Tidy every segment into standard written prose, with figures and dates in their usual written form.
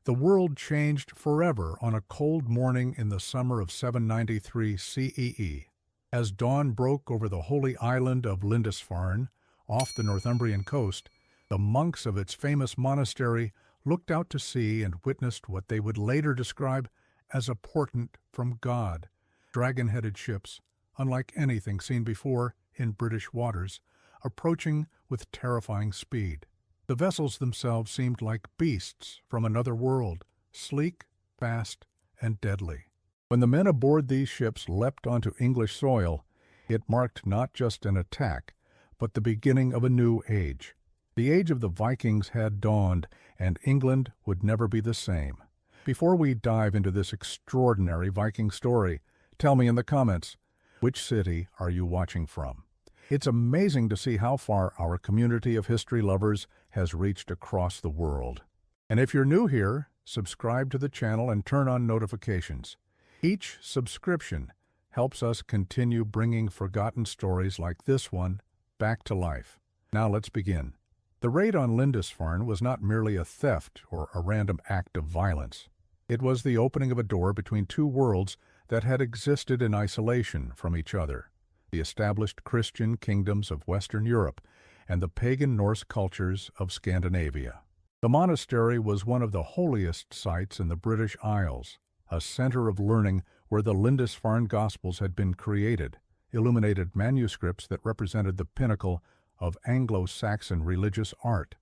The world changed forever on a cold morning in the summer of 793 CEE. As dawn broke over the holy island of Lindisfarne, off the Northumbrian coast, the monks of its famous monastery looked out to sea and witnessed what they would later describe as a portent from God. Dragon-headed ships, unlike anything seen before in British waters, approaching with terrifying speed. The vessels themselves seemed like beasts from another world, sleek, fast, and deadly. When the men aboard these ships leapt onto English soil, it marked not just an attack, but the beginning of a new age. The age of the Vikings had dawned, and England would never be the same. Before we dive into this extraordinary Viking story, tell me in the comments, which city are you watching from? It's amazing to see how far our community of history lovers has reached across the world. And if you're new here, subscribe to the channel and turn on notifications. Each subscription helps us continue bringing forgotten stories like this one back to life. Now let's begin. The raid on Lindisfarne was not merely a theft or a random act of violence. It was the opening of a door between two worlds that had existed in isolation from each other: the established Christian kingdoms of Western Europe and the pagan Norse cultures of Scandinavia. The monastery was one of the holiest sites in the British Isles, a center of learning where the Lindisfarne Gospels had been created, illuminated manuscripts that represented the pinnacle of Anglo-Saxon religious art.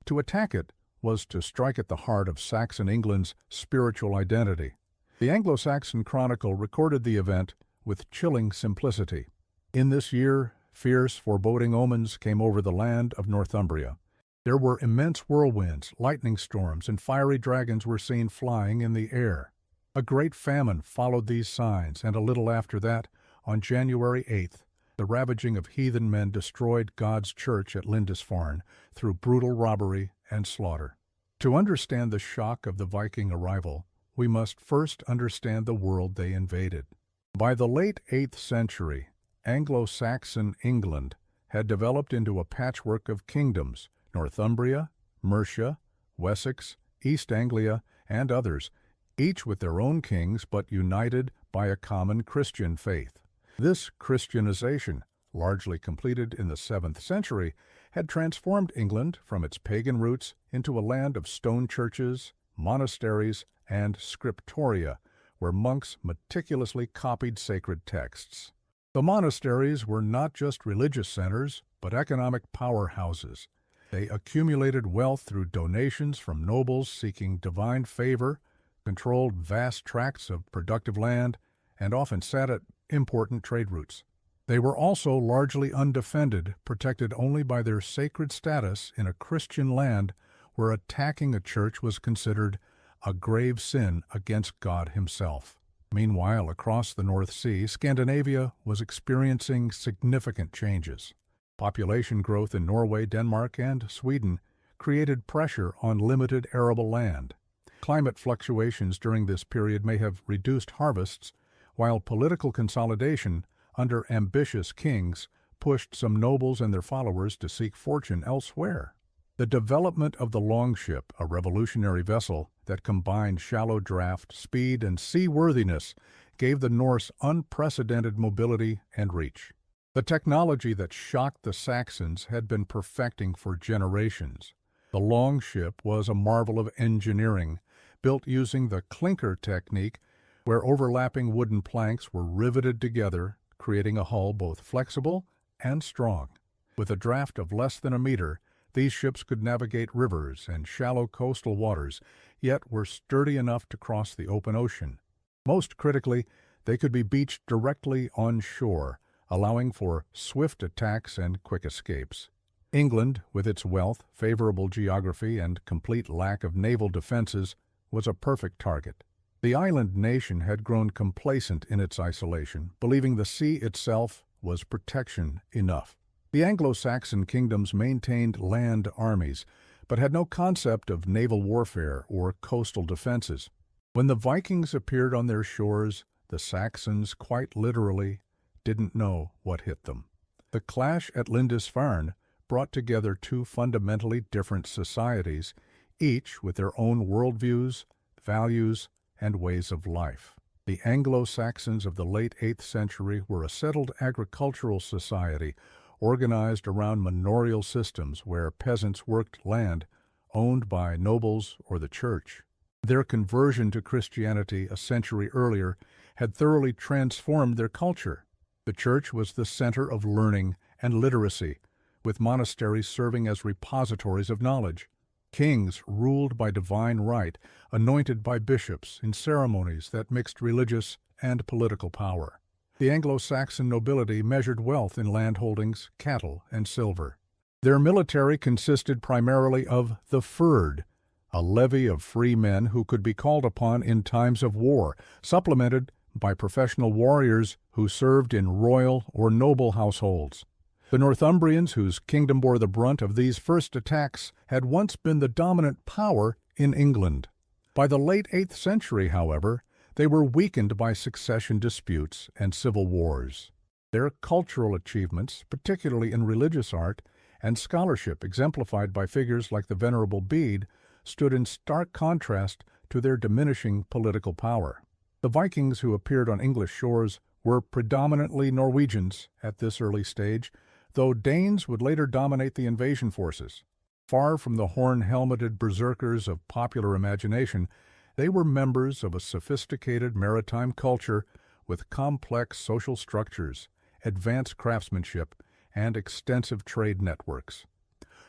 To attack it was to strike at the heart of Saxon England's spiritual identity. The Anglo-Saxon Chronicle recorded the event with chilling simplicity. In this year, fierce, foreboding omens came over the land of Northumbria. There were immense whirlwinds, lightning storms, and fiery dragons were seen flying in the air. A great famine followed these signs, and a little after that, on January 8th, the ravaging of heathen men destroyed God's church at Lindisfarne through brutal robbery and slaughter. To understand the shock of the Viking arrival, we must first understand the world they invaded. By the late 8th century, Anglo-Saxon England had developed into a patchwork of kingdoms: Northumbria, Mercia, Wessex, East Anglia, and others, each with their own kings but united by a common Christian faith. This Christianization, largely completed in the 7th century, had transformed England from its pagan roots into a land of stone churches, monasteries, and scriptoria, where monks meticulously copied sacred texts. The monasteries were not just religious centers, but economic powerhouses. They accumulated wealth through donations from nobles seeking divine favor, controlled vast tracts of productive land, and often sat at important trade routes. They were also largely undefended, protected only by their sacred status in a Christian land where attacking a church was considered a grave sin against God himself. Meanwhile, across the North Sea, Scandinavia was experiencing significant changes. Population growth in Norway, Denmark, and Sweden created pressure on limited arable land. Climate fluctuations during this period may have reduced harvests, while political consolidation under ambitious kings pushed some nobles and their followers to seek fortune elsewhere. The development of the longship, a revolutionary vessel that combined shallow draft, speed, and seaworthiness, gave the Norse unprecedented mobility and reach. The technology that shocked the Saxons had been perfecting for generations. The longship was a marvel of engineering, built using the clinker technique, where overlapping wooden planks were riveted together, creating a hull both flexible and strong. With a draft of less than a meter, these ships could navigate rivers and shallow coastal waters, yet were sturdy enough to cross the open ocean. Most critically, they could be beached directly on shore, allowing for swift attacks and quick escapes. England, with its wealth, favorable geography, and complete lack of naval defenses, was a perfect target. The island nation had grown complacent in its isolation, believing the sea itself was protection enough. The Anglo-Saxon kingdoms maintained land armies, but had no concept of naval warfare or coastal defenses. When the Vikings appeared on their shores, the Saxons quite literally didn't know what hit them. The clash at Lindisfarne brought together two fundamentally different societies, each with their own worldviews, values, and ways of life. The Anglo-Saxons of the late 8th century were a settled agricultural society organized around manorial systems where peasants worked land owned by nobles or the church. Their conversion to Christianity a century earlier had thoroughly transformed their culture. The church was the center of learning and literacy, with monasteries serving as repositories of knowledge. Kings ruled by divine right, anointed by bishops in ceremonies that mixed religious and political power. The Anglo-Saxon nobility measured wealth in landholdings, cattle, and silver. Their military consisted primarily of the fyrd, a levy of free men who could be called upon in times of war, supplemented by professional warriors who served in royal or noble households. The Northumbrians, whose kingdom bore the brunt of these first attacks, had once been the dominant power in England. By the late 8th century, however, they were weakened by succession disputes and civil wars. Their cultural achievements, particularly in religious art and scholarship exemplified by figures like the Venerable Bede, stood in stark contrast to their diminishing political power. The Vikings who appeared on English shores were predominantly Norwegians at this early stage, though Danes would later dominate the invasion forces. Far from the horn-helmeted berserkers of popular imagination, they were members of a sophisticated maritime culture with complex social structures, advanced craftsmanship, and extensive trade networks.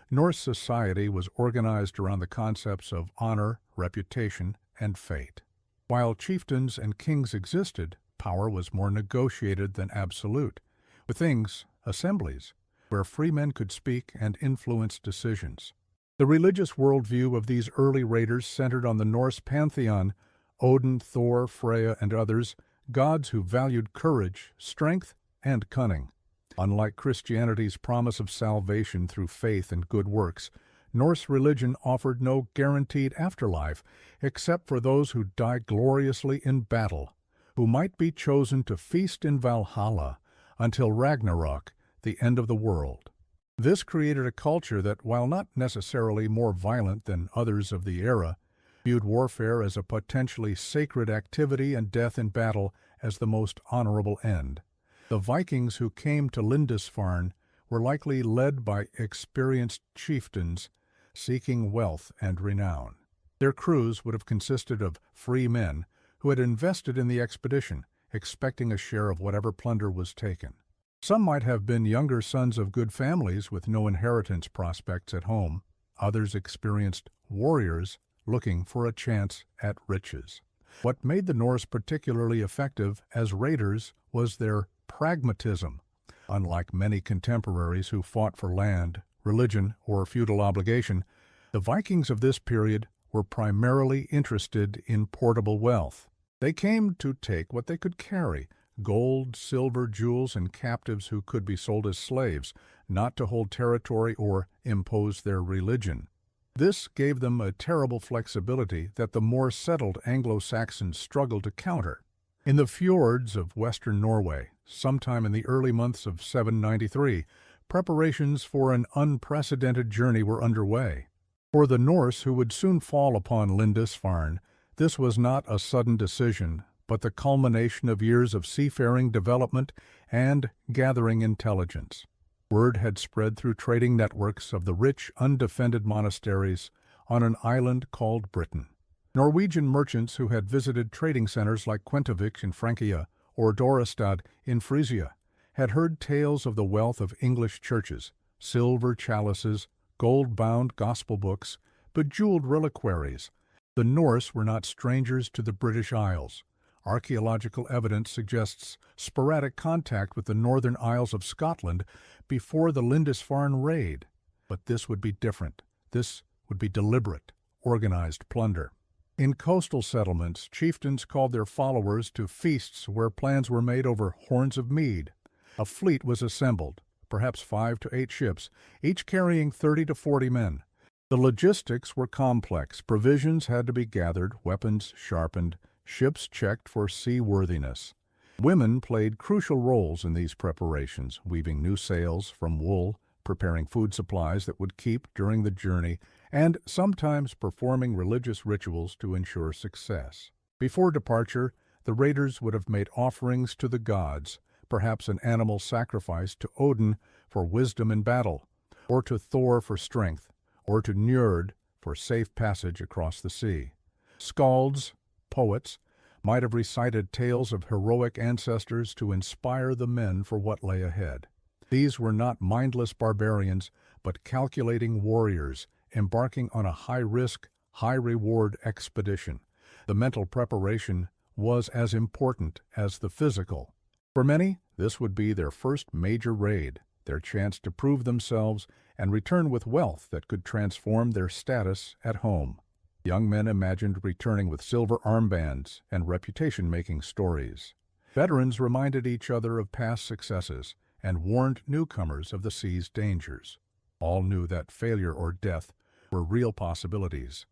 Norse society was organized around the concepts of honor, reputation, and fate. While chieftains and kings existed, power was more negotiated than absolute, with things, assemblies, where free men could speak and influence decisions. The religious worldview of these early raiders centered on the Norse pantheon, Odin, Thor, Freya, and others, gods who valued courage, strength, and cunning. Unlike Christianity's promise of salvation through faith and good works, Norse religion offered no guaranteed afterlife except for those who died gloriously in battle, who might be chosen to feast in Valhalla until Ragnarok, the end of the world. This created a culture that, while not necessarily more violent than others of the era, viewed warfare as a potentially sacred activity and death in battle as the most honorable end. The Vikings who came to Lindisfarne were likely led by experienced chieftains seeking wealth and renown. Their crews would have consisted of free men who had invested in the expedition, expecting a share of whatever plunder was taken. Some might have been younger sons of good families with no inheritance prospects at home. Others experienced warriors looking for a chance at riches. What made the Norse particularly effective as raiders was their pragmatism. Unlike many contemporaries who fought for land, religion, or feudal obligation, the Vikings of this period were primarily interested in portable wealth. They came to take what they could carry, gold, silver, jewels, and captives who could be sold as slaves, not to hold territory or impose their religion. This gave them a terrible flexibility that the more settled Anglo-Saxons struggled to counter. In the fjords of western Norway, sometime in the early months of 793, preparations for an unprecedented journey were underway. For the Norse who would soon fall upon Lindisfarne, this was not a sudden decision, but the culmination of years of seafaring development and gathering intelligence. Word had spread through trading networks of the rich, undefended monasteries on an island called Britain. Norwegian merchants who had visited trading centers like Quentivik in Francia or Dorestad in Frisia had heard tales of the wealth of English churches, silver chalices, gold-bound gospel books, bejeweled reliquaries. The Norse were not strangers to the British Isles. Archaeological evidence suggests sporadic contact with the northern Isles of Scotland before the Lindisfarne raid. But this would be different. This would be deliberate, organized plunder. In coastal settlements, chieftains called their followers to feasts where plans were made over horns of mead. A fleet was assembled, perhaps 5 to 8 ships, each carrying 30 to 40 men. The logistics were complex. Provisions had to be gathered, weapons sharpened, ships checked for seaworthiness. Women played crucial roles in these preparations, weaving new sails from wool, preparing food supplies that would keep during the journey, and sometimes performing religious rituals to ensure success. Before departure, the raiders would have made offerings to the gods, perhaps an animal sacrifice to Odin for wisdom in battle, or to Thor for strength, or to Njord for safe passage across the sea. Skalds, poets, might have recited tales of heroic ancestors to inspire the men for what lay ahead. These were not mindless barbarians, but calculating warriors embarking on a high-risk, high-reward expedition. The mental preparation was as important as the physical. For many, this would be their first major raid, their chance to prove themselves and return with wealth that could transform their status at home. Young men imagined returning with silver armbands and reputation-making stories. Veterans reminded each other of past successes and warned newcomers of the sea's dangers. All knew that failure or death were real possibilities.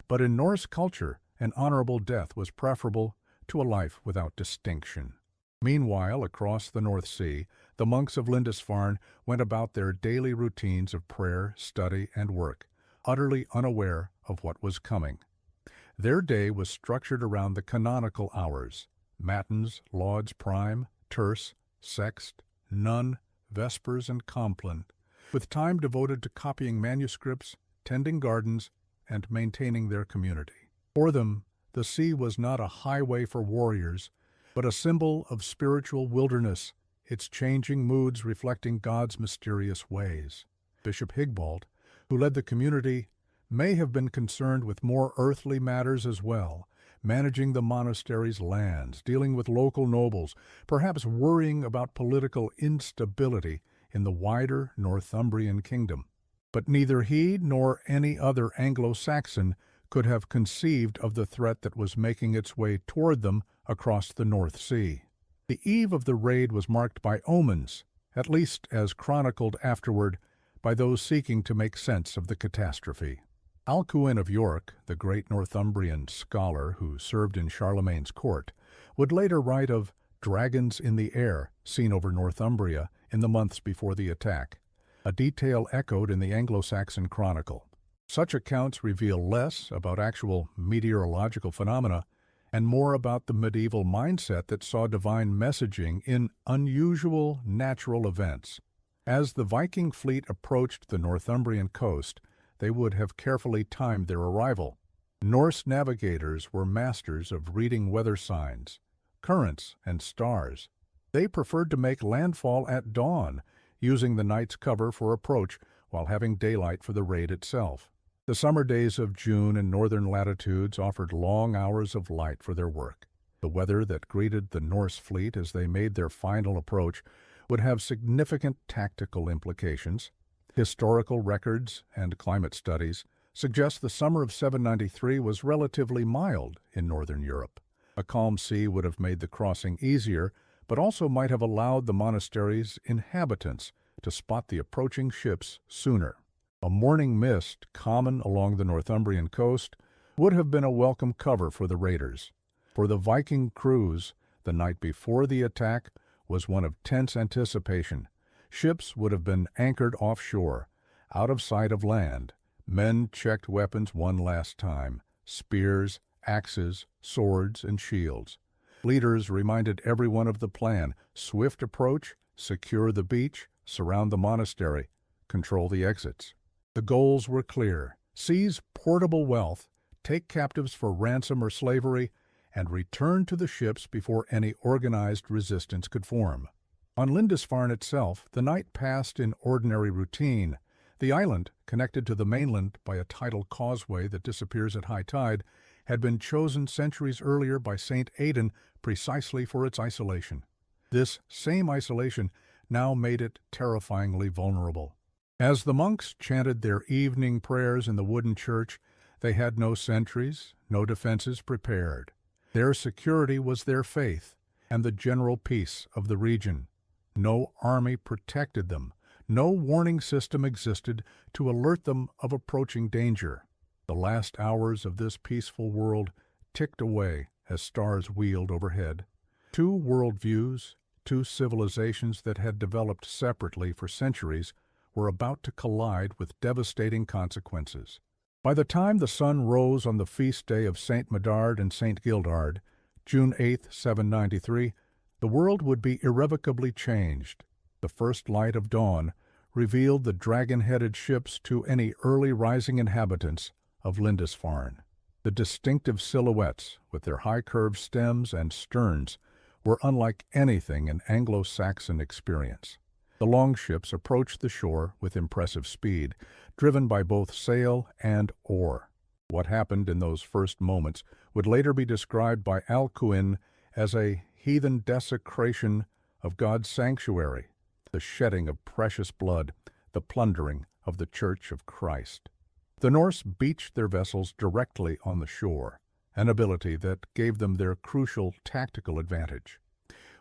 But in Norse culture, an honorable death was preferable to a life without distinction. Meanwhile, across the North Sea, the monks of Lindisfarne went about their daily routines of prayer, study, and work, utterly unaware of what was coming. Their day was structured around the canonical hours: matins, lauds prime, terce, sext, none, vespers, and compline, with time devoted to copying manuscripts, tending gardens, and maintaining their community. For them, the sea was not a highway for warriors, but a symbol of spiritual wilderness, its changing moods reflecting God's mysterious ways. Bishop Higbald, who led the community, may have been concerned with more earthly matters as well, managing the monastery's lands, dealing with local nobles, perhaps worrying about political instability in the wider Northumbrian kingdom. But neither he nor any other Anglo-Saxon could have conceived of the threat that was making its way toward them across the North Sea. The eve of the raid was marked by omens, at least as chronicled afterward by those seeking to make sense of the catastrophe. Alcuin of York, the great Northumbrian scholar who served in Charlemagne's court, would later write of dragons in the air seen over Northumbria in the months before the attack, a detail echoed in the Anglo-Saxon Chronicle. Such accounts reveal less about actual meteorological phenomena and more about the medieval mindset that saw divine messaging in unusual natural events. As the Viking fleet approached the Northumbrian coast, they would have carefully timed their arrival. Norse navigators were masters of reading weather signs, currents, and stars. They preferred to make landfall at dawn, using the night's cover for approach while having daylight for the raid itself. The summer days of June in northern latitudes offered long hours of light for their work. The weather that greeted the Norse fleet as they made their final approach would have significant tactical implications. Historical records and climate studies suggest the summer of 793 was relatively mild in northern Europe. A calm sea would have made the crossing easier, but also might have allowed the monastery's inhabitants to spot the approaching ships sooner. A morning mist, common along the Northumbrian coast, would have been a welcome cover for the raiders. For the Viking crews, the night before the attack was one of tense anticipation. Ships would have been anchored offshore, out of sight of land. Men checked weapons one last time: spears, axes, swords, and shields. Leaders reminded everyone of the plan: swift approach, secure the beach, surround the monastery, control the exits. The goals were clear: seize portable wealth, take captives for ransom or slavery, and return to the ships before any organized resistance could form. On Lindisfarne itself, the night passed in ordinary routine. The island, connected to the mainland by a tidal causeway that disappears at high tide, had been chosen centuries earlier by Saint Aidan precisely for its isolation. This same isolation now made it terrifyingly vulnerable. As the monks chanted their evening prayers in the wooden church, they had no sentries, no defenses prepared. Their security was their faith and the general peace of the region. No army protected them. No warning system existed to alert them of approaching danger. The last hours of this peaceful world ticked away as stars wheeled overhead. Two worldviews, two civilizations that had developed separately for centuries, were about to collide with devastating consequences. By the time the sun rose on the feast day of Saint Medard and Saint Gildard, June 8, 793, the world would be irrevocably changed. The first light of dawn revealed the dragon-headed ships to any early rising inhabitants of Lindisfarne. The distinctive silhouettes, with their high-curved stems and sterns, were unlike anything in Anglo-Saxon experience. The longships approached the shore with impressive speed, driven by both sail and oar. What happened in those first moments would later be described by Alcuin as a heathen desecration of God's sanctuary, the shedding of precious blood, the plundering of the Church of Christ. The Norse beached their vessels directly on the shore, an ability that gave them their crucial tactical advantage.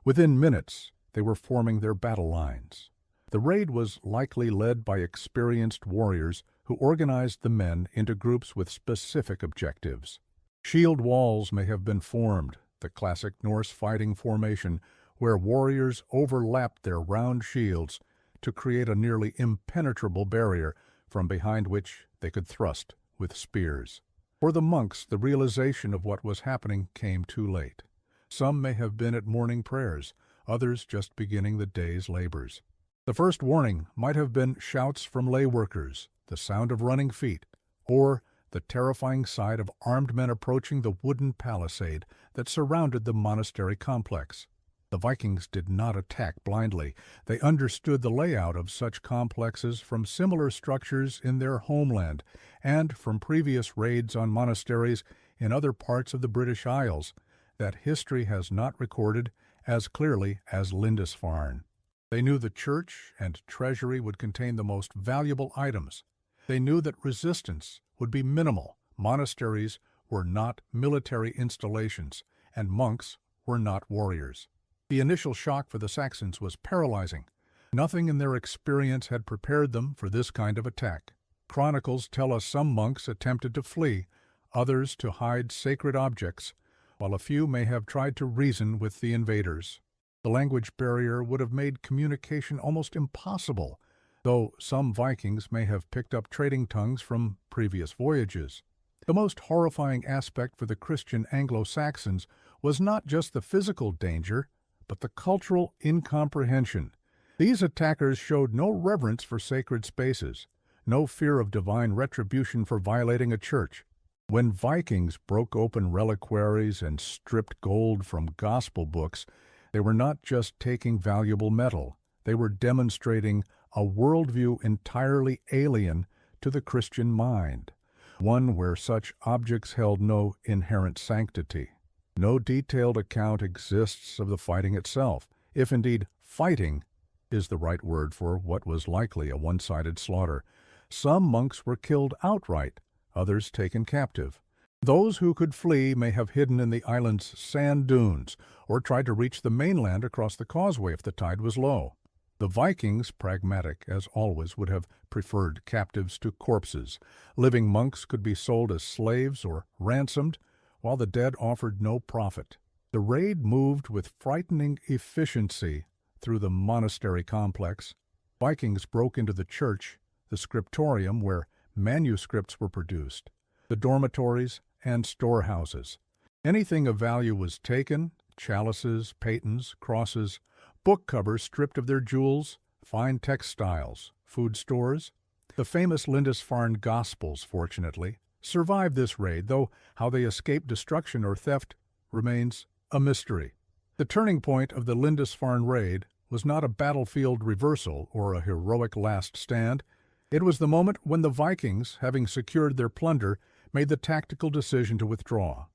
Within minutes, they were forming their battle lines. The raid was likely led by experienced warriors who organized the men into groups with specific objectives. Shield walls may have been formed, the classic Norse fighting formation, where warriors overlapped their round shields to create a nearly impenetrable barrier from behind which they could thrust with spears. For the monks, the realization of what was happening came too late. Some may have been at morning prayers, others just beginning the day's labors. The first warning might have been shouts from lay workers, the sound of running feet, or the terrifying sight of armed men approaching the wooden palisade that surrounded the monastery complex. The Vikings did not attack blindly. They understood the layout of such complexes from similar structures in their homeland and from previous raids on monasteries in other parts of the British Isles that history has not recorded as clearly as Lindisfarne. They knew the church and treasury would contain the most valuable items. They knew that resistance would be minimal. Monasteries were not military installations, and monks were not warriors. The initial shock for the Saxons was paralyzing. Nothing in their experience had prepared them for this kind of attack. Chronicles tell us some monks attempted to flee, others to hide sacred objects, while a few may have tried to reason with the invaders. The language barrier would have made communication almost impossible, though some Vikings may have picked up trading tongues from previous voyages. The most horrifying aspect for the Christian Anglo-Saxons was not just the physical danger, but the cultural incomprehension. These attackers showed no reverence for sacred spaces, no fear of divine retribution for violating a church. When Vikings broke open reliquaries and stripped gold from gospel books, they were not just taking valuable metal, they were demonstrating a worldview entirely alien to the Christian mind, one where such objects held no inherent sanctity. No detailed account exists of the fighting itself, if indeed fighting is the right word for what was likely a one-sided slaughter. Some monks were killed outright, others taken captive. Those who could flee may have hidden in the island's sand dunes or tried to reach the mainland across the causeway if the tide was low. The Vikings, pragmatic as always, would have preferred captives to corpses. Living monks could be sold as slaves or ransomed, while the dead offered no profit. The raid moved with frightening efficiency through the monastery complex. Vikings broke into the church, the scriptorium where manuscripts were produced, the dormitories, and storehouses. Anything of value was taken: chalices, patens, crosses, book covers stripped of their jewels, fine textiles, food stores. The famous Lindisfarne Gospels, fortunately, survived this raid, though how they escaped destruction or theft remains a mystery. The turning point of the Lindisfarne raid was not a battlefield reversal or a heroic last stand. It was the moment when the Vikings, having secured their plunder, made the tactical decision to withdraw.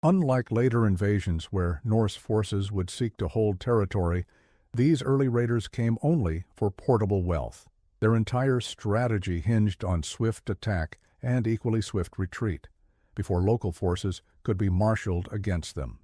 Unlike later invasions where Norse forces would seek to hold territory, these early raiders came only for portable wealth. Their entire strategy hinged on swift attack and equally swift retreat, before local forces could be marshaled against them.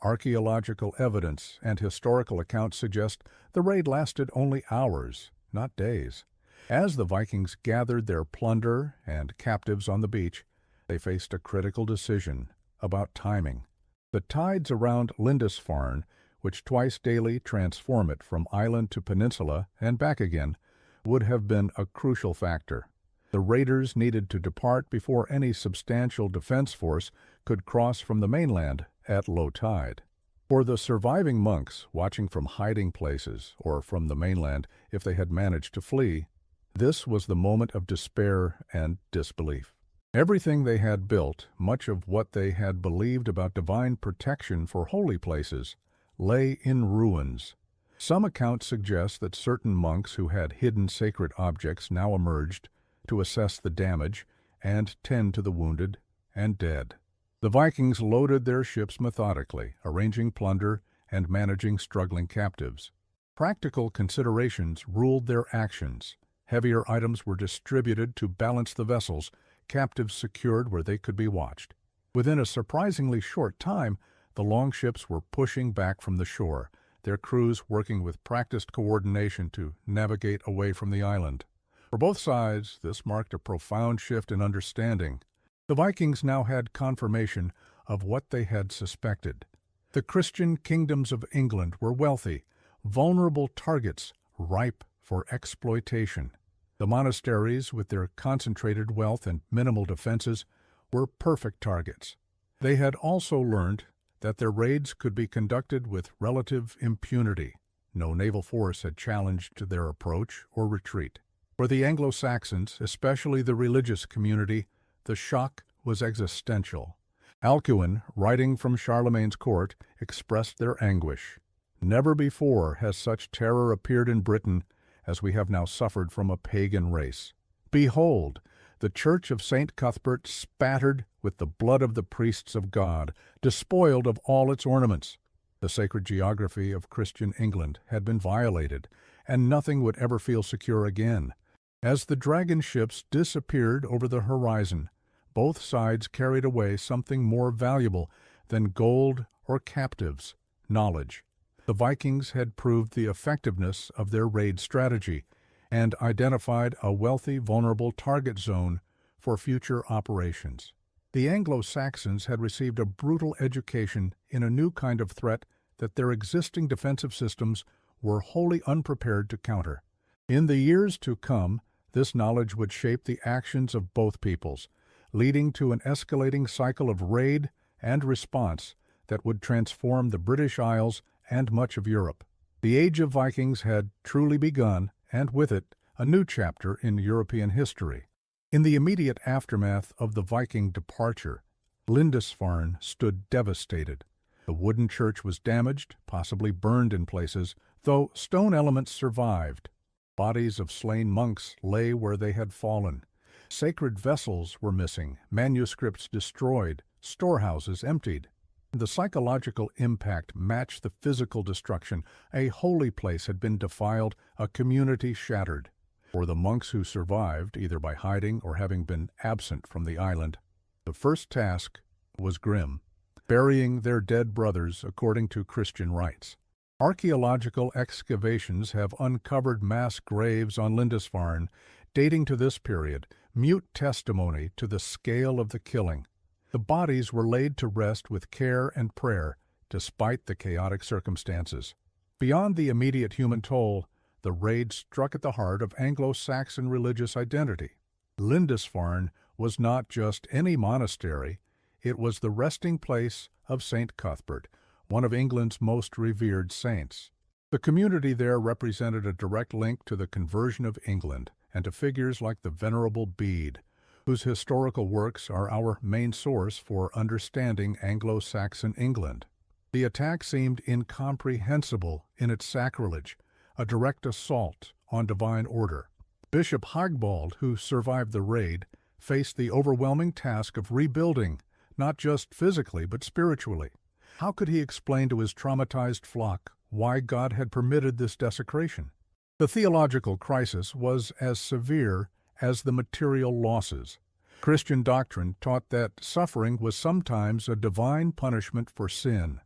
Archaeological evidence and historical accounts suggest the raid lasted only hours, not days. As the Vikings gathered their plunder and captives on the beach, they faced a critical decision about timing. The tides around Lindisfarne, which twice daily transform it from island to peninsula and back again, would have been a crucial factor. The raiders needed to depart before any substantial defense force could cross from the mainland at low tide. For the surviving monks watching from hiding places or from the mainland if they had managed to flee, this was the moment of despair and disbelief. Everything they had built, much of what they had believed about divine protection for holy places, lay in ruins. Some accounts suggest that certain monks who had hidden sacred objects now emerged to assess the damage and tend to the wounded and dead. The Vikings loaded their ships methodically, arranging plunder and managing struggling captives. Practical considerations ruled their actions. Heavier items were distributed to balance the vessels, captives secured where they could be watched. Within a surprisingly short time, the longships were pushing back from the shore, their crews working with practiced coordination to navigate away from the island. For both sides, this marked a profound shift in understanding. The Vikings now had confirmation of what they had suspected. The Christian kingdoms of England were wealthy, vulnerable targets ripe for exploitation. The monasteries, with their concentrated wealth and minimal defenses, were perfect targets. They had also learned that their raids could be conducted with relative impunity. No naval force had challenged their approach or retreat. For the Anglo-Saxons, especially the religious community, the shock was existential. Alcuin, writing from Charlemagne's court, expressed their anguish. Never before has such terror appeared in Britain as we have now suffered from a pagan race. Behold, the church of St. Cuthbert spattered with the blood of the priests of God, despoiled of all its ornaments. The sacred geography of Christian England had been violated, and nothing would ever feel secure again. As the dragon ships disappeared over the horizon, both sides carried away something more valuable than gold or captives: knowledge. The Vikings had proved the effectiveness of their raid strategy and identified a wealthy, vulnerable target zone for future operations. The Anglo-Saxons had received a brutal education in a new kind of threat that their existing defensive systems were wholly unprepared to counter. In the years to come, this knowledge would shape the actions of both peoples, leading to an escalating cycle of raid and response that would transform the British Isles and much of Europe. The Age of Vikings had truly begun, and with it, a new chapter in European history. In the immediate aftermath of the Viking departure, Lindisfarne stood devastated. The wooden church was damaged, possibly burned in places, though stone elements survived. Bodies of slain monks lay where they had fallen. Sacred vessels were missing, manuscripts destroyed, storehouses emptied. The psychological impact matched the physical destruction. A holy place had been defiled, a community shattered. For the monks who survived, either by hiding or having been absent from the island, the first task was grim: burying their dead brothers according to Christian rites. Archaeological excavations have uncovered mass graves on Lindisfarne, dating to this period, mute testimony to the scale of the killing. The bodies were laid to rest with care and prayer, despite the chaotic circumstances. Beyond the immediate human toll, the raid struck at the heart of Anglo-Saxon religious identity. Lindisfarne was not just any monastery, it was the resting place of St. Cuthbert, one of England's most revered saints. The community there represented a direct link to the conversion of England and to figures like the Venerable Bede, whose historical works are our main source for understanding Anglo-Saxon England. The attack seemed incomprehensible in its sacrilege, a direct assault on divine order. Bishop Hagbald, who survived the raid, faced the overwhelming task of rebuilding, not just physically but spiritually. How could he explain to his traumatized flock why God had permitted this desecration? The theological crisis was as severe as the material losses. Christian doctrine taught that suffering was sometimes a divine punishment for sin.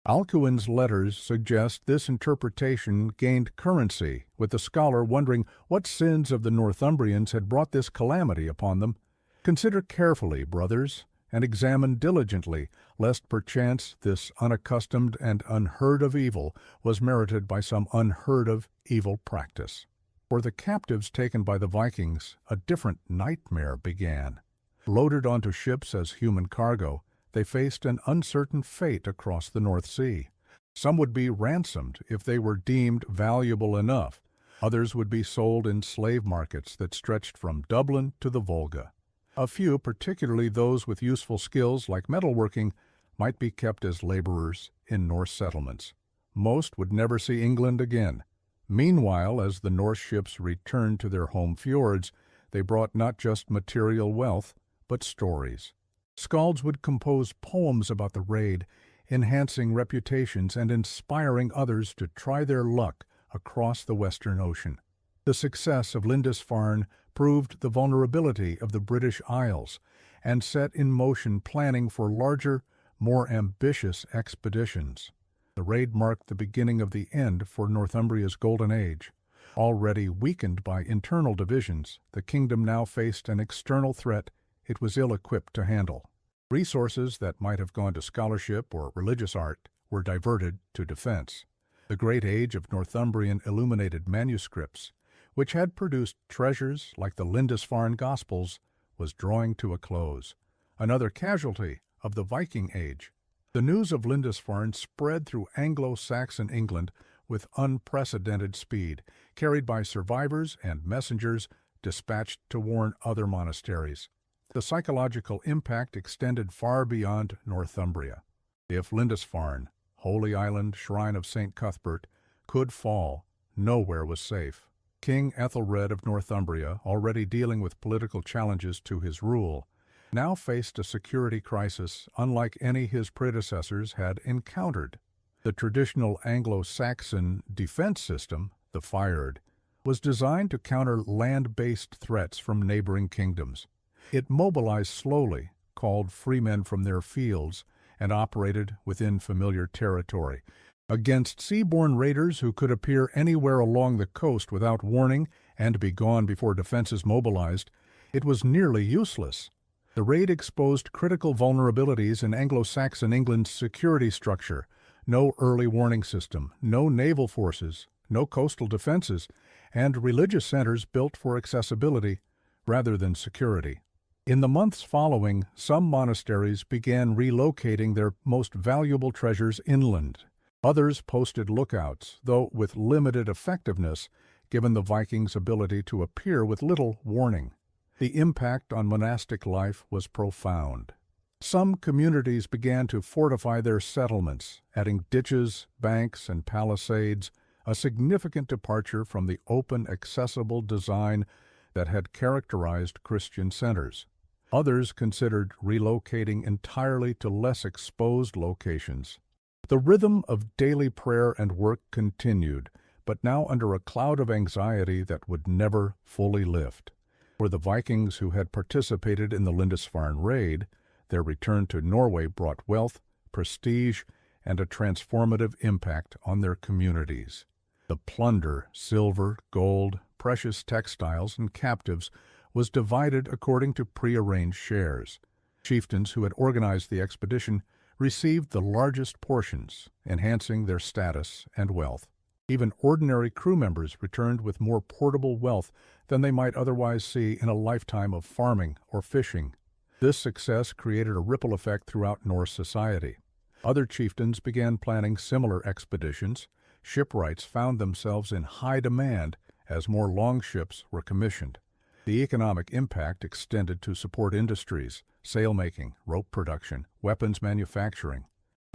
Alcuin's letters suggest this interpretation gained currency, with the scholar wondering what sins of the Northumbrians had brought this calamity upon them. Consider carefully, brothers, and examine diligently, lest perchance this unaccustomed and unheard of evil was merited by some unheard of evil practice. For the captives taken by the Vikings, a different nightmare began. Loaded onto ships as human cargo, they faced an uncertain fate across the North Sea. Some would be ransomed if they were deemed valuable enough. Others would be sold in slave markets that stretched from Dublin to the Volga. A few, particularly those with useful skills like metalworking, might be kept as laborers in Norse settlements. Most would never see England again. Meanwhile, as the Norse ships returned to their home fjords, they brought not just material wealth, but stories. Skalds would compose poems about the raid, enhancing reputations and inspiring others to try their luck across the Western Ocean. The success of Lindisfarne proved the vulnerability of the British Isles and set in motion planning for larger, more ambitious expeditions. The raid marked the beginning of the end for Northumbria's golden age. Already weakened by internal divisions, the kingdom now faced an external threat it was ill-equipped to handle. Resources that might have gone to scholarship or religious art were diverted to defense. The great age of Northumbrian illuminated manuscripts, which had produced treasures like the Lindisfarne Gospels, was drawing to a close. Another casualty of the Viking Age. The news of Lindisfarne spread through Anglo-Saxon England with unprecedented speed, carried by survivors and messengers dispatched to warn other monasteries. The psychological impact extended far beyond Northumbria. If Lindisfarne, holy island shrine of St. Cuthbert, could fall, nowhere was safe. King Ethelred of Northumbria, already dealing with political challenges to his rule, now faced a security crisis unlike any his predecessors had encountered. The traditional Anglo-Saxon defense system, the Fyrd, was designed to counter land-based threats from neighboring kingdoms. It mobilized slowly, called freemen from their fields, and operated within familiar territory. Against seaborne raiders who could appear anywhere along the coast without warning and be gone before defenses mobilized, it was nearly useless. The raid exposed critical vulnerabilities in Anglo-Saxon England's security structure: no early warning system, no naval forces, no coastal defenses, and religious centers built for accessibility rather than security. In the months following, some monasteries began relocating their most valuable treasures inland. Others posted lookouts, though with limited effectiveness, given the Vikings' ability to appear with little warning. The impact on monastic life was profound. Some communities began to fortify their settlements, adding ditches, banks, and palisades, a significant departure from the open, accessible design that had characterized Christian centers. Others considered relocating entirely to less exposed locations. The rhythm of daily prayer and work continued, but now under a cloud of anxiety that would never fully lift. For the Vikings who had participated in the Lindisfarne raid, their return to Norway brought wealth, prestige, and a transformative impact on their communities. The plunder, silver, gold, precious textiles, and captives was divided according to prearranged shares. Chieftains who had organized the expedition received the largest portions, enhancing their status and wealth. Even ordinary crew members returned with more portable wealth than they might otherwise see in a lifetime of farming or fishing. This success created a ripple effect throughout Norse society. Other chieftains began planning similar expeditions. Shipwrights found themselves in high demand as more longships were commissioned. The economic impact extended to support industries, sailmaking, rope production, weapons manufacturing.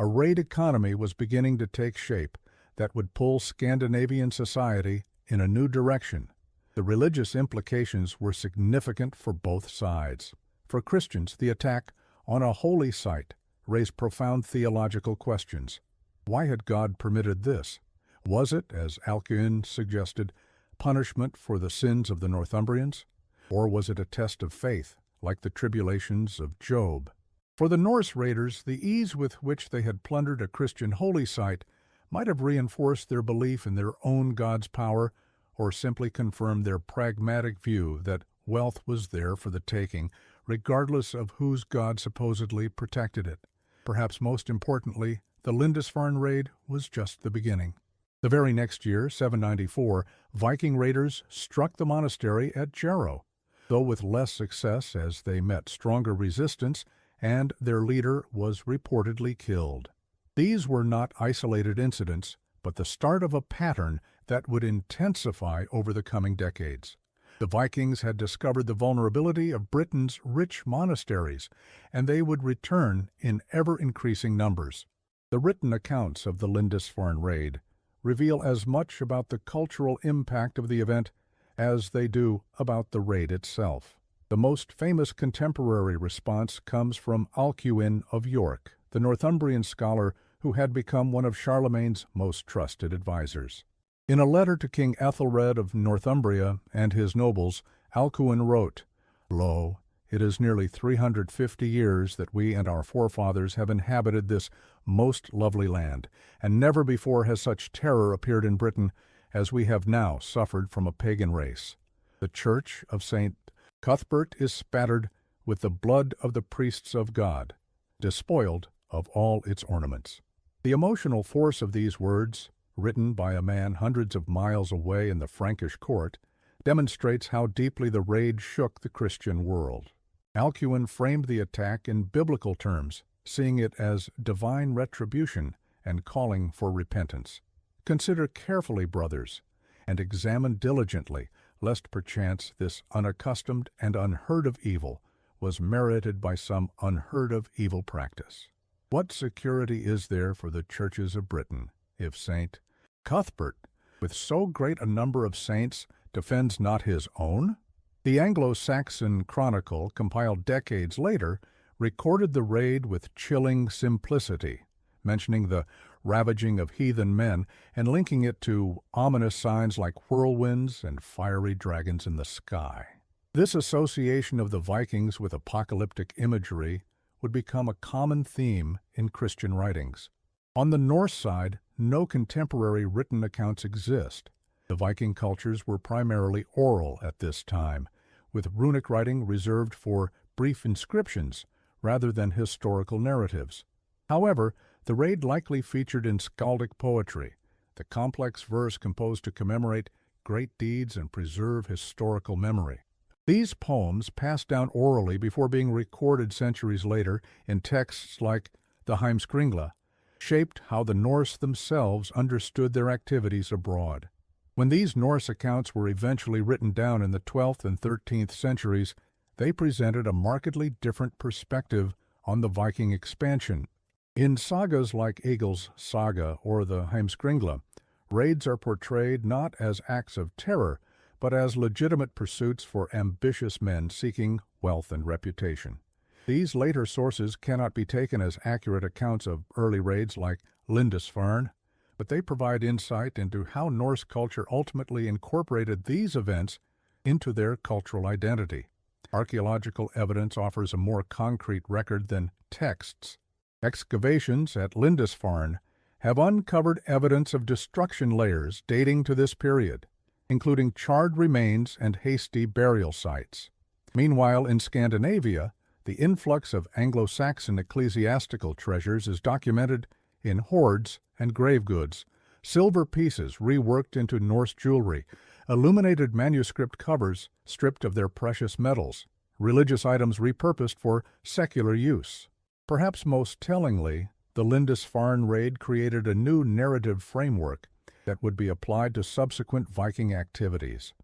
A raid economy was beginning to take shape that would pull Scandinavian society in a new direction. The religious implications were significant for both sides. For Christians, the attack on a holy site raised profound theological questions. Why had God permitted this? Was it, as Alcuin suggested, punishment for the sins of the Northumbrians? Or was it a test of faith, like the tribulations of Job? For the Norse raiders, the ease with which they had plundered a Christian holy site might have reinforced their belief in their own God's power, or simply confirmed their pragmatic view that wealth was there for the taking, regardless of whose God supposedly protected it. Perhaps most importantly, the Lindisfarne raid was just the beginning. The very next year, 794, Viking raiders struck the monastery at Jarrow, though with less success as they met stronger resistance and their leader was reportedly killed. These were not isolated incidents, but the start of a pattern that would intensify over the coming decades. The Vikings had discovered the vulnerability of Britain's rich monasteries, and they would return in ever-increasing numbers. The written accounts of the Lindisfarne raid reveal as much about the cultural impact of the event as they do about the raid itself. The most famous contemporary response comes from Alcuin of York, the Northumbrian scholar who had become one of Charlemagne's most trusted advisers. In a letter to King Ethelred of Northumbria and his nobles, Alcuin wrote, "Lo, it is nearly 350 years that we and our forefathers have inhabited this most lovely land, and never before has such terror appeared in Britain as we have now suffered from a pagan race. The church of St. Cuthbert is spattered with the blood of the priests of God, despoiled of all its ornaments." The emotional force of these words, written by a man hundreds of miles away in the Frankish court, demonstrates how deeply the raid shook the Christian world. Alcuin framed the attack in biblical terms, seeing it as divine retribution and calling for repentance. "Consider carefully, brothers, and examine diligently, lest perchance this unaccustomed and unheard-of evil was merited by some unheard-of evil practice. What security is there for the churches of Britain, if St. Cuthbert, with so great a number of saints, defends not his own?" The Anglo-Saxon Chronicle, compiled decades later, recorded the raid with chilling simplicity, mentioning the ravaging of heathen men and linking it to ominous signs like whirlwinds and fiery dragons in the sky. This association of the Vikings with apocalyptic imagery would become a common theme in Christian writings. On the Norse side, no contemporary written accounts exist. The Viking cultures were primarily oral at this time, with runic writing reserved for brief inscriptions rather than historical narratives. However, the raid likely featured in skaldic poetry, the complex verse composed to commemorate great deeds and preserve historical memory. These poems, passed down orally before being recorded centuries later in texts like the Heimskringla, shaped how the Norse themselves understood their activities abroad. When these Norse accounts were eventually written down in the 12th and 13th centuries, they presented a markedly different perspective on the Viking expansion. In sagas like Egil's Saga or the Heimskringla, raids are portrayed not as acts of terror, but as legitimate pursuits for ambitious men seeking wealth and reputation. These later sources cannot be taken as accurate accounts of early raids like Lindisfarne, but they provide insight into how Norse culture ultimately incorporated these events into their cultural identity. Archaeological evidence offers a more concrete record than texts. Excavations at Lindisfarne have uncovered evidence of destruction layers dating to this period, including charred remains and hasty burial sites. Meanwhile, in Scandinavia, the influx of Anglo-Saxon ecclesiastical treasures is documented in hoards and grave goods, silver pieces reworked into Norse jewelry, illuminated manuscript covers stripped of their precious metals, religious items repurposed for secular use. Perhaps most tellingly, the Lindisfarne raid created a new narrative framework that would be applied to subsequent Viking activities.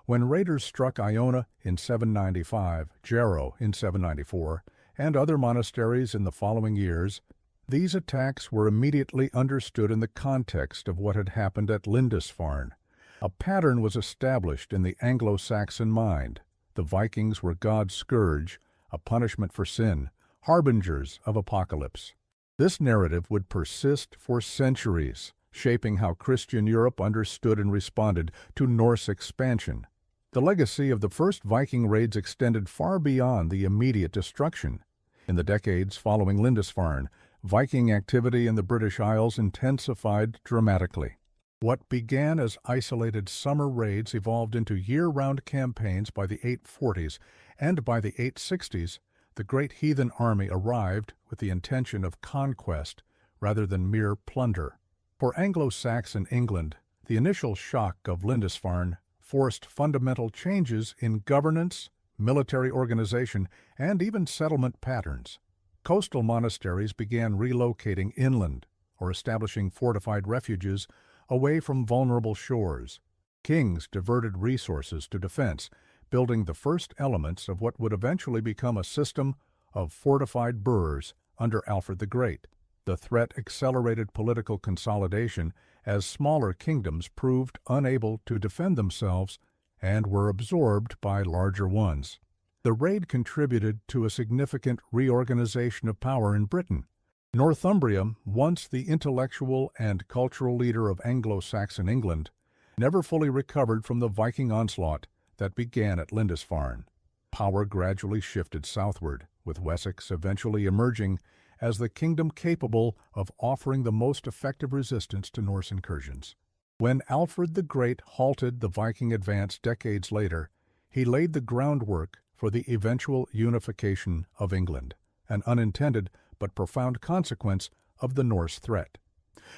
When raiders struck Iona in 795, Jarrow in 794, and other monasteries in the following years, these attacks were immediately understood in the context of what had happened at Lindisfarne. A pattern was established in the Anglo-Saxon mind. The Vikings were God's scourge, a punishment for sin, harbingers of apocalypse. This narrative would persist for centuries, shaping how Christian Europe understood and responded to Norse expansion. The legacy of the first Viking raids extended far beyond the immediate destruction. In the decades following Lindisfarne, Viking activity in the British Isles intensified dramatically. What began as isolated summer raids evolved into year-round campaigns by the 840s, and by the 860s, the great heathen army arrived with the intention of conquest rather than mere plunder. For Anglo-Saxon England, the initial shock of Lindisfarne forced fundamental changes in governance, military organization, and even settlement patterns. Coastal monasteries began relocating inland or establishing fortified refuges away from vulnerable shores. Kings diverted resources to defense, building the first elements of what would eventually become a system of fortified burhs under Alfred the Great. The threat accelerated political consolidation as smaller kingdoms proved unable to defend themselves and were absorbed by larger ones. The raid contributed to a significant reorganization of power in Britain. Northumbria, once the intellectual and cultural leader of Anglo-Saxon England, never fully recovered from the Viking onslaught that began at Lindisfarne. Power gradually shifted southward, with Wessex eventually emerging as the kingdom capable of offering the most effective resistance to Norse incursions. When Alfred the Great halted the Viking advance decades later, he laid the groundwork for the eventual unification of England, an unintended but profound consequence of the Norse threat.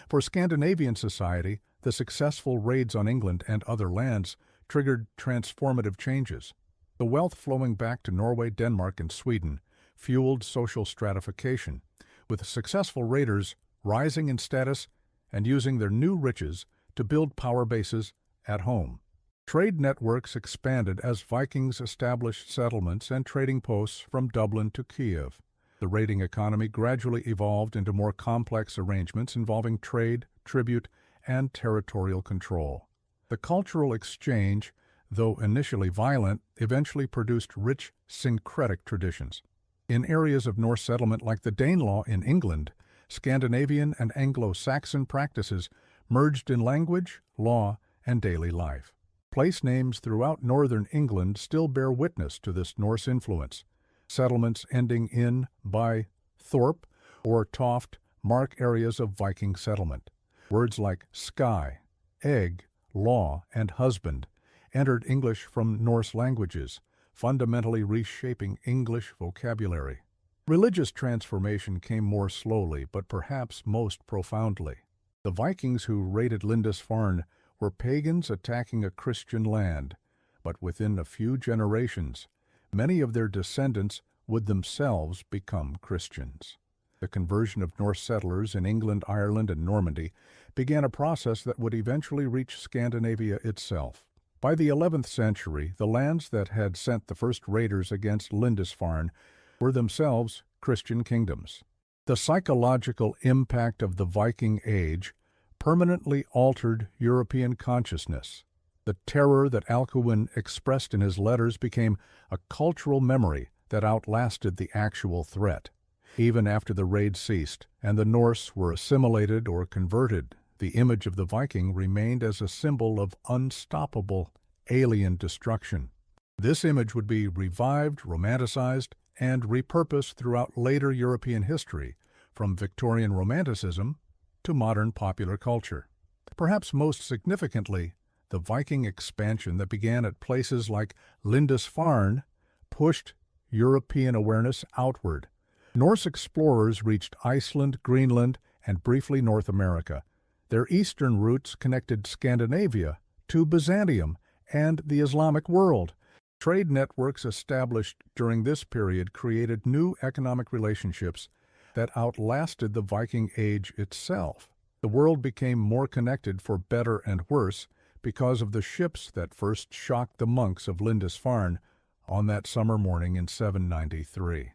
For Scandinavian society, the successful raids on England and other lands triggered transformative changes. The wealth flowing back to Norway, Denmark, and Sweden fueled social stratification, with successful raiders rising in status and using their new riches to build power bases at home. Trade networks expanded as Vikings established settlements and trading posts from Dublin to Kiev. The raiding economy gradually evolved into more complex arrangements involving trade, tribute, and territorial control. The cultural exchange, though initially violent, eventually produced rich syncretic traditions. In areas of Norse settlement like the Danelaw in England, Scandinavian and Anglo-Saxon practices merged in language, law, and daily life. Place names throughout northern England still bear witness to this Norse influence. Settlements ending in, by, thorp or toft mark areas of Viking settlement. Words like sky, egg, law, and husband entered English from Norse languages, fundamentally reshaping English vocabulary. Religious transformation came more slowly, but perhaps most profoundly. The Vikings who raided Lindisfarne were pagans attacking a Christian land, but within a few generations, many of their descendants would themselves become Christians. The conversion of Norse settlers in England, Ireland, and Normandy began a process that would eventually reach Scandinavia itself. By the 11th century, the lands that had sent the first raiders against Lindisfarne were themselves Christian kingdoms. The psychological impact of the Viking Age permanently altered European consciousness. The terror that Alcuin expressed in his letters became a cultural memory that outlasted the actual threat. Even after the raid ceased and the Norse were assimilated or converted, the image of the Viking remained as a symbol of unstoppable alien destruction. This image would be revived, romanticized, and repurposed throughout later European history, from Victorian Romanticism to modern popular culture. Perhaps most significantly, the Viking expansion that began at places like Lindisfarne pushed European awareness outward. Norse explorers reached Iceland, Greenland, and briefly North America. Their eastern routes connected Scandinavia to Byzantium and the Islamic world. Trade networks established during this period created new economic relationships that outlasted the Viking Age itself. The world became more connected for better and worse because of the ships that first shocked the monks of Lindisfarne on that summer morning in 793.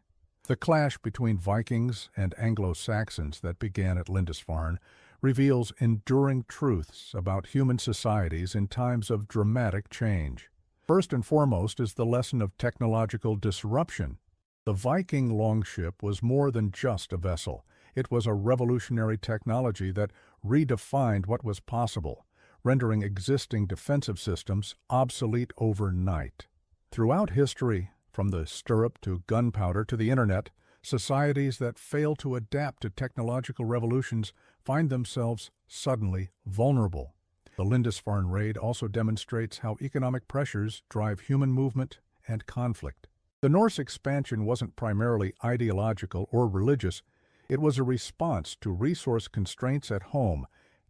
The clash between Vikings and Anglo-Saxons that began at Lindisfarne reveals enduring truths about human societies in times of dramatic change. First and foremost is the lesson of technological disruption. The Viking longship was more than just a vessel. It was a revolutionary technology that redefined what was possible, rendering existing defensive systems obsolete overnight. Throughout history, from the stirrup to gunpowder to the internet, societies that fail to adapt to technological revolutions find themselves suddenly vulnerable. The Lindisfarne raid also demonstrates how economic pressures drive human movement and conflict. The Norse expansion wasn't primarily ideological or religious. It was a response to resource constraints at home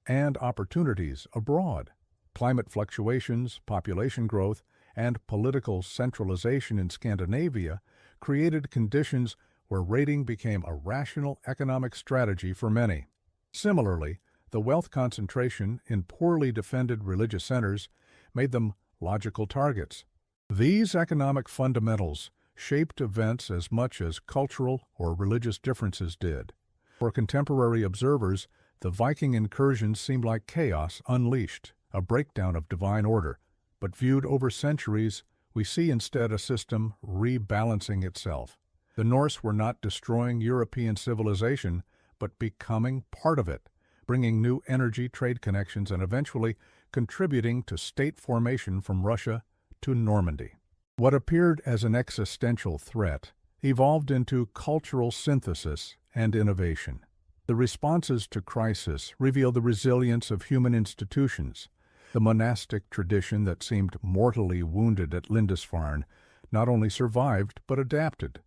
and opportunities abroad. Climate fluctuations, population growth, and political centralization in Scandinavia created conditions where raiding became a rational economic strategy for many. Similarly, the wealth concentration in poorly defended religious centers made them logical targets. These economic fundamentals shaped events as much as cultural or religious differences did. For contemporary observers, the Viking incursions seemed like chaos unleashed, a breakdown of divine order. But viewed over centuries, we see instead a system rebalancing itself. The Norse were not destroying European civilization, but becoming part of it, bringing new energy, trade connections, and eventually contributing to state formation from Russia to Normandy. What appeared as an existential threat evolved into cultural synthesis and innovation. The responses to crisis reveal the resilience of human institutions. The monastic tradition that seemed mortally wounded at Lindisfarne not only survived but adapted.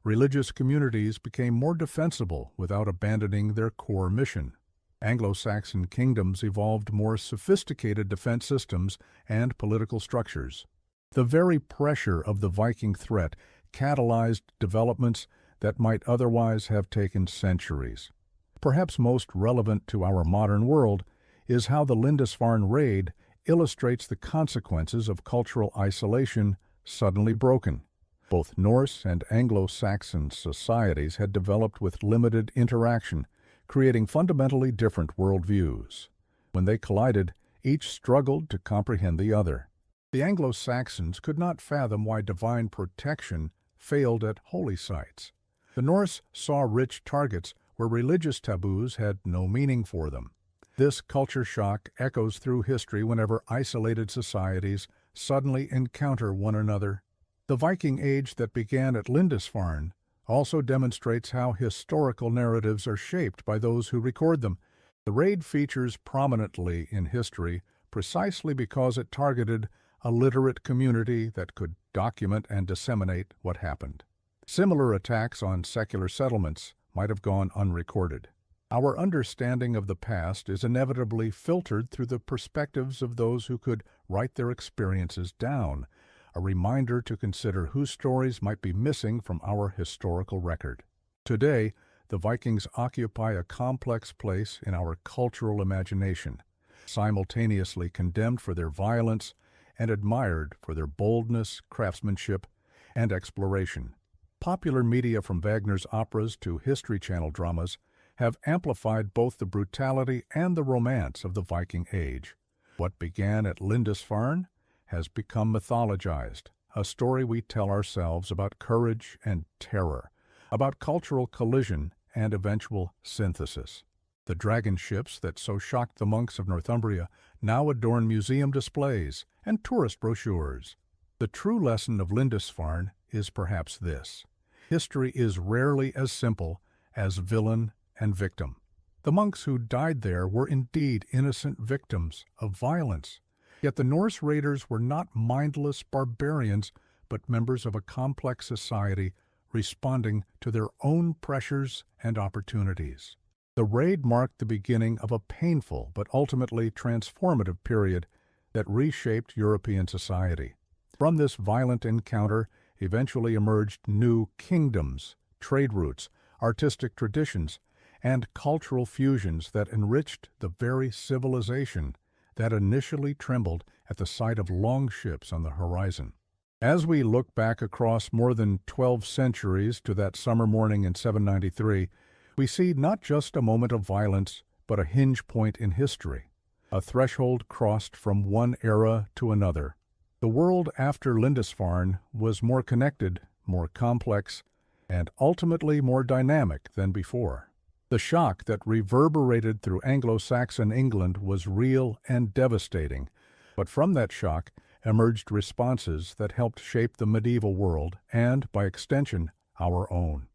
Religious communities became more defensible without abandoning their core mission. Anglo-Saxon kingdoms evolved more sophisticated defense systems and political structures. The very pressure of the Viking threat catalyzed developments that might otherwise have taken centuries. Perhaps most relevant to our modern world is how the Lindisfarne raid illustrates the consequences of cultural isolation suddenly broken. Both Norse and Anglo-Saxon societies had developed with limited interaction, creating fundamentally different worldviews. When they collided, each struggled to comprehend the other. The Anglo-Saxons could not fathom why divine protection failed at holy sites. The Norse saw rich targets where religious taboos had no meaning for them. This culture shock echoes through history whenever isolated societies suddenly encounter one another. The Viking Age that began at Lindisfarne also demonstrates how historical narratives are shaped by those who record them. The raid features prominently in history precisely because it targeted a literate community that could document and disseminate what happened. Similar attacks on secular settlements might have gone unrecorded. Our understanding of the past is inevitably filtered through the perspectives of those who could write their experiences down, a reminder to consider whose stories might be missing from our historical record. Today, the Vikings occupy a complex place in our cultural imagination, simultaneously condemned for their violence and admired for their boldness, craftsmanship, and exploration. Popular media from Wagner's operas to History Channel dramas have amplified both the brutality and the romance of the Viking Age. What began at Lindisfarne has become mythologized, a story we tell ourselves about courage and terror, about cultural collision and eventual synthesis. The dragon ships that so shocked the monks of Northumbria now adorn museum displays and tourist brochures. The true lesson of Lindisfarne is perhaps this: history is rarely as simple as villain and victim. The monks who died there were indeed innocent victims of violence. Yet the Norse raiders were not mindless barbarians, but members of a complex society responding to their own pressures and opportunities. The raid marked the beginning of a painful but ultimately transformative period that reshaped European society. From this violent encounter eventually emerged new kingdoms, trade routes, artistic traditions, and cultural fusions that enriched the very civilization that initially trembled at the sight of longships on the horizon. As we look back across more than 12 centuries to that summer morning in 793, we see not just a moment of violence, but a hinge point in history, a threshold crossed from one era to another. The world after Lindisfarne was more connected, more complex, and ultimately more dynamic than before. The shock that reverberated through Anglo-Saxon England was real and devastating, but from that shock emerged responses that helped shape the medieval world and, by extension, our own.